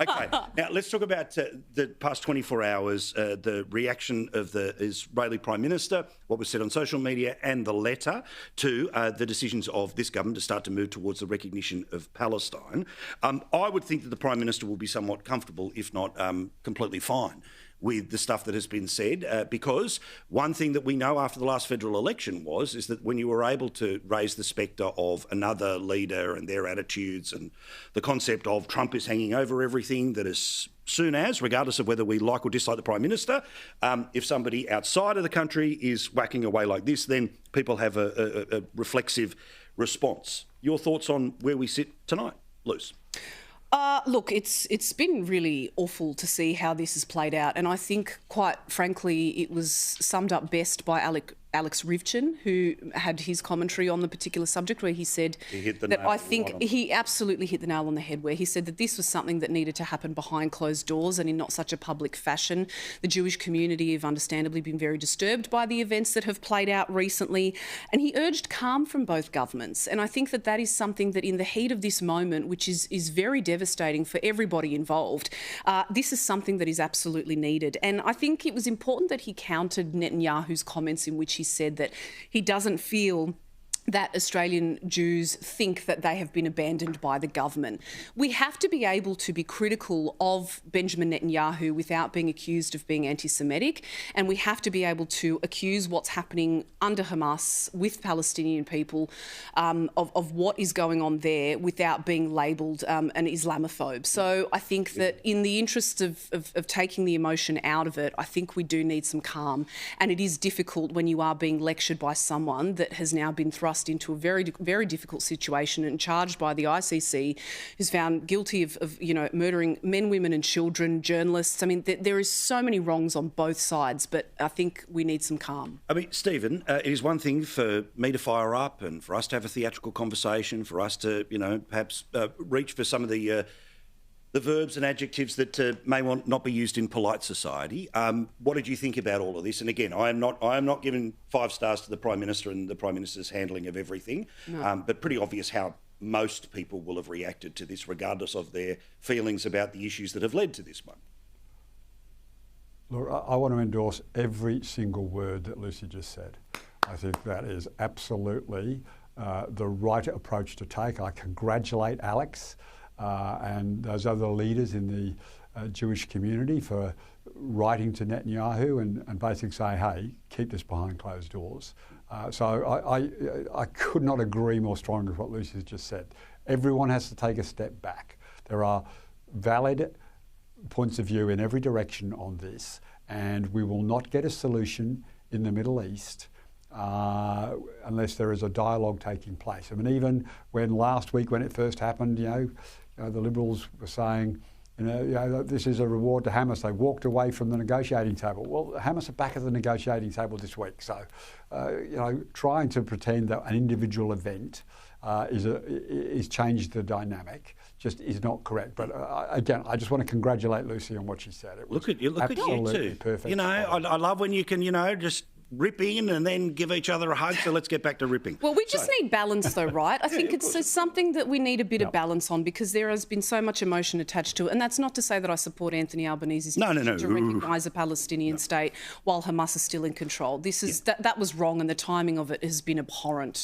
Okay, now let's talk about the past 24 hours, the reaction of the Israeli Prime Minister, what was said on social media, and the letter to the decisions of this government to start to move towards the recognition of Palestine. I would think that the Prime Minister will be somewhat comfortable, if not completely fine, with the stuff that has been said, because one thing that we know after the last federal election is that when you were able to raise the spectre of another leader and their attitudes and the concept of Trump is hanging over everything, that as soon as, regardless of whether we like or dislike the Prime Minister, if somebody outside of the country is whacking away like this, then people have a reflexive response. Your thoughts on where we sit tonight, Luce? Look, it's been really awful to see how this has played out, and I think, quite frankly, it was summed up best by Alex Rivchin, who had his commentary on the particular subject, where he said he absolutely hit the nail on the head, where he said that this was something that needed to happen behind closed doors and in not such a public fashion. The Jewish community have understandably been very disturbed by the events that have played out recently, and he urged calm from both governments. And I think that that is something that in the heat of this moment, which is very devastating for everybody involved, this is something that is absolutely needed. And I think it was important that he countered Netanyahu's comments in which he said that he doesn't feel that Australian Jews think that they have been abandoned by the government. We have to be able to be critical of Benjamin Netanyahu without being accused of being anti-Semitic, and we have to be able to accuse what's happening under Hamas with Palestinian people of what is going on there without being labelled an Islamophobe. So I think that in the interest of taking the emotion out of it, I think we do need some calm, and it is difficult when you are being lectured by someone that has now been thrust into a very, very difficult situation and charged by the ICC, who's found guilty of murdering men, women and children, journalists. I mean, there is so many wrongs on both sides, but I think we need some calm. I mean, Stephen, it is one thing for me to fire up and for us to have a theatrical conversation, for us to, perhaps reach for some of the verbs and adjectives that may not be used in polite society. What did you think about all of this? And again, I am not giving 5 stars to the Prime Minister and the Prime Minister's handling of everything, but pretty obvious how most people will have reacted to this, regardless of their feelings about the issues that have led to this one. Look, I want to endorse every single word that Lucy just said. I think that is absolutely the right approach to take. I congratulate Alex and those other leaders in the Jewish community for writing to Netanyahu and basically saying, hey, keep this behind closed doors. So I could not agree more strongly with what Lucy has just said. Everyone has to take a step back. There are valid points of view in every direction on this, and we will not get a solution in the Middle East unless there is a dialogue taking place. I mean, even when last week, when it first happened, the Liberals were saying, this is a reward to Hamas. They walked away from the negotiating table. Well, Hamas are back at the negotiating table this week. So, trying to pretend that an individual event is changed the dynamic just is not correct. But again, I just want to congratulate Lucy on what she said. It was look at you too. Perfect. I love when you can, just rip in and then give each other a hug. So let's get back to ripping. Well, we just need balance though, right? I think it's something that we need a bit of balance on, because there has been so much emotion attached to it. And that's not to say that I support Anthony Albanese's decision to recognise a Palestinian state while Hamas is still in control. That was wrong, and the timing of it has been abhorrent.